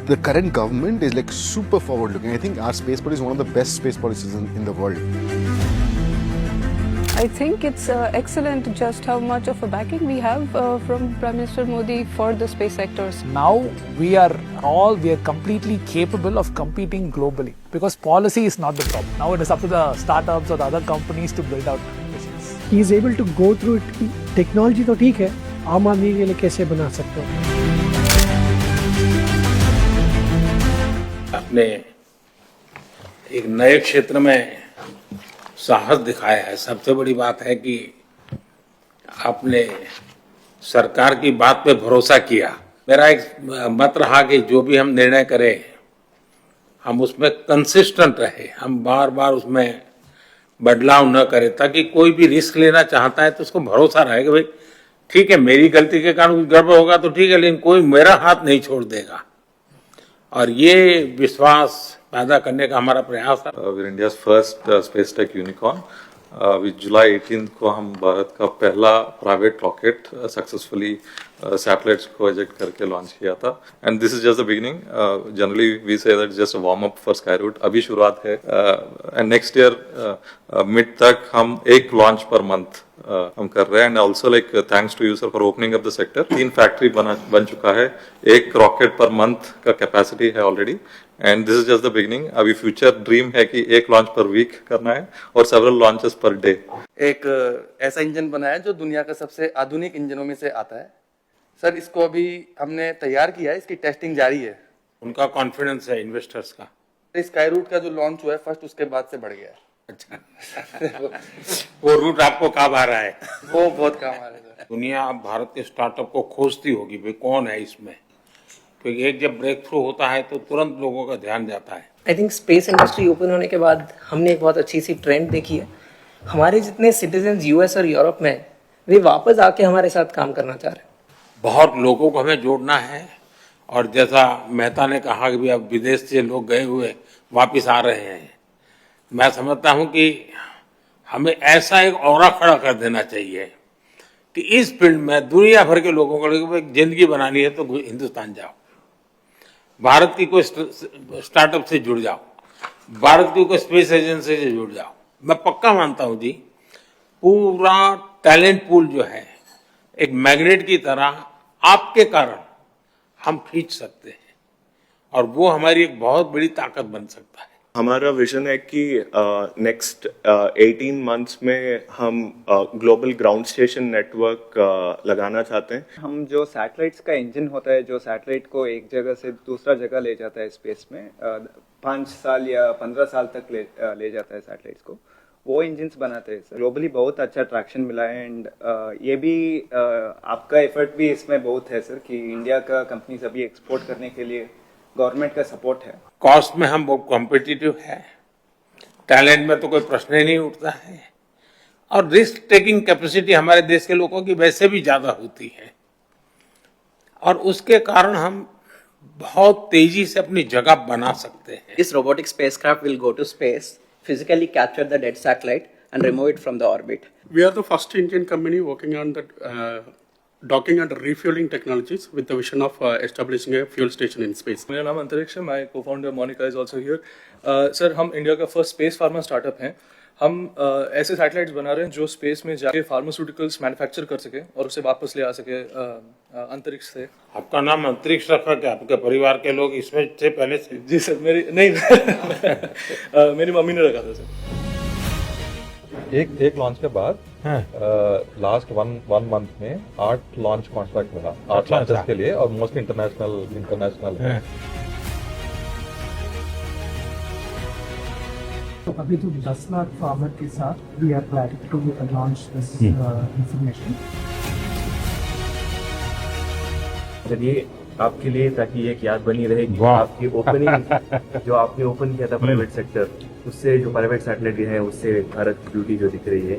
the current government is like super forward looking. I think our space policy is one of the best space policies in the world. I think it's excellent just how much of a backing we have from Prime Minister Modi for the space sectors. Now we are completely capable of competing globally because policy is not the problem. Now it is up to the startups or the other companies to build out missions. He is able to go through it. Technology तो ठीक है, आम आदमी के लिए कैसे बना सकते हो? आपने एक नए क्षेत्र में साहस दिखाया है। सबसे बड़ी बात है कि आपने सरकार की बात पे भरोसा किया। मेरा एक मत रहा कि जो भी हम निर्णय करें हम उसमें कंसिस्टेंट रहे, हम बार बार उसमें बदलाव न करें, ताकि कोई भी रिस्क लेना चाहता है तो उसको भरोसा रहे कि भाई ठीक है मेरी गलती के कारण कुछ गड़बड़ होगा तो ठीक है, लेकिन कोई मेरा हाथ नहीं छोड़ देगा। और ये विश्वास पैदा करने का हमारा प्रयास था। India's first space tech unicorn जुलाई 18 को हम भारत का पहला प्राइवेट रॉकेट सक्सेसफुली सैटेलाइट्स को इजेक्ट करके लॉन्च किया था। And this is just the beginning. Generally we say that just a warm up for Skyroot. अभी शुरुआत है एंड नेक्स्ट ईयर मिड तक हम एक लॉन्च पर मंथ हम कर रहे हैं। And also like thanks to you sir for opening up the sector. 3 factory बन चुका है, 1 रॉकेट पर मंथ का कैपेसिटी है already. And this is just the beginning. अभी फ्यूचर ड्रीम है कि 1 लॉन्च पर वीक करना है और सेवरल लॉन्चेस पर डे। एक ऐसा इंजन बनाया जो दुनिया का सबसे आधुनिक इंजनों में से आता है। सर इसको अभी हमने तैयार किया है, इसकी टेस्टिंग जारी है। उनका कॉन्फिडेंस है इन्वेस्टर्स का। स्काई रूट का जो लॉन्च हुआ है फर्स्ट, उसके बाद से बढ़ गया है। अच्छा वो रूट आपको काम आ रहा है? वो बहुत काम आ रहा है। दुनिया भारत के स्टार्टअप को खोजती होगी भाई कौन है इसमें, क्योंकि एक जब ब्रेक थ्रू होता है तो तुरंत लोगों का ध्यान जाता है। I think space industry open होने के बाद हमने एक बहुत अच्छी सी ट्रेंड देखी है। हमारे जितने सिटीजन यूएस और यूरोप में हैं, वे वापस आके हमारे साथ काम करना चाह रहे हैं। बहुत लोगों को हमें जोड़ना है। और जैसा मेहता ने कहा कि अब विदेश से लोग गए हुए वापस आ रहे हैं, मैं समझता हूं कि हमें ऐसा एक ऑरा खड़ा कर देना चाहिए कि इस फील्ड में दुनिया भर के लोगों को एक जिंदगी बनानी है तो हिंदुस्तान जाओ, भारत की कोई स्टार्टअप से जुड़ जाओ, भारत की कोई स्पेस एजेंसी से जुड़ जाओ। मैं पक्का मानता हूं जी, पूरा टैलेंट पूल जो है एक मैग्नेट की तरह आपके कारण हम खींच सकते हैं और वो हमारी एक बहुत बड़ी ताकत बन सकता है। हमारा विजन है कि नेक्स्ट 18 मंथ्स में हम ग्लोबल ग्राउंड स्टेशन नेटवर्क लगाना चाहते हैं। हम जो सैटेलाइट्स का इंजन होता है, जो सैटेलाइट को एक जगह से दूसरा जगह ले जाता है स्पेस में, 5 साल या 15 साल तक ले जाता है सैटेलाइट्स को, वो इंजन्स बनाते हैं सर। ग्लोबली बहुत अच्छा ट्रैक्शन मिला है। एंड ये भी आपका एफर्ट भी इसमें बहुत है सर कि इंडिया का कंपनीज अभी एक्सपोर्ट करने के लिए गवर्नमेंट का सपोर्ट है। कॉस्ट में हम बहुत कॉम्पिटिटिव है, टैलेंट में तो कोई प्रश्न ही नहीं उठता है, और रिस्क टेकिंग कैपेसिटी हमारे देश के लोगों की वैसे भी ज्यादा होती है, और उसके कारण हम बहुत तेजी से अपनी जगह बना सकते हैं। This robotic spacecraft will go to space, physically capture the dead satellite and remove it from the orbit. We are the first Indian company working on the docking and refueling technologies with the vision of establishing a fuel station in space. मेरा नाम अंतरिक्ष है, my co-founder Monika is also here. Sir हम India का first space pharma startup हैं। हम ऐसे satellites बना रहे हैं जो स्पेस में जाके फार्मास्यूटिकल्स मैन्युफैक्चर कर सके और उसे वापस ले आ सके अंतरिक्ष से। आपका नाम अंतरिक्ष रखा क्या आपके परिवार के लोग इसमें से पहले से? जी सर, मेरी नहीं मेरी मम्मी ने रखा था सर। एक लॉन्च के बाद लास्ट वन मंथ में 8 लॉन्च कॉन्ट्रैक्ट मिला 8 लॉन्चेस के लिए, और मोस्टली इंटरनेशनल है। तो अभी तो 10 लाख फार्मर के साथ we are planning to launch this information. चलिए आपके लिए, ताकि एक याद बनी रहे कि आपकी ओपनिंग जो आपने ओपन किया था प्राइवेट सेक्टर, उससे जो प्राइवेट सैटेलाइट है उससे भारत की ब्यूटी जो दिख रही है।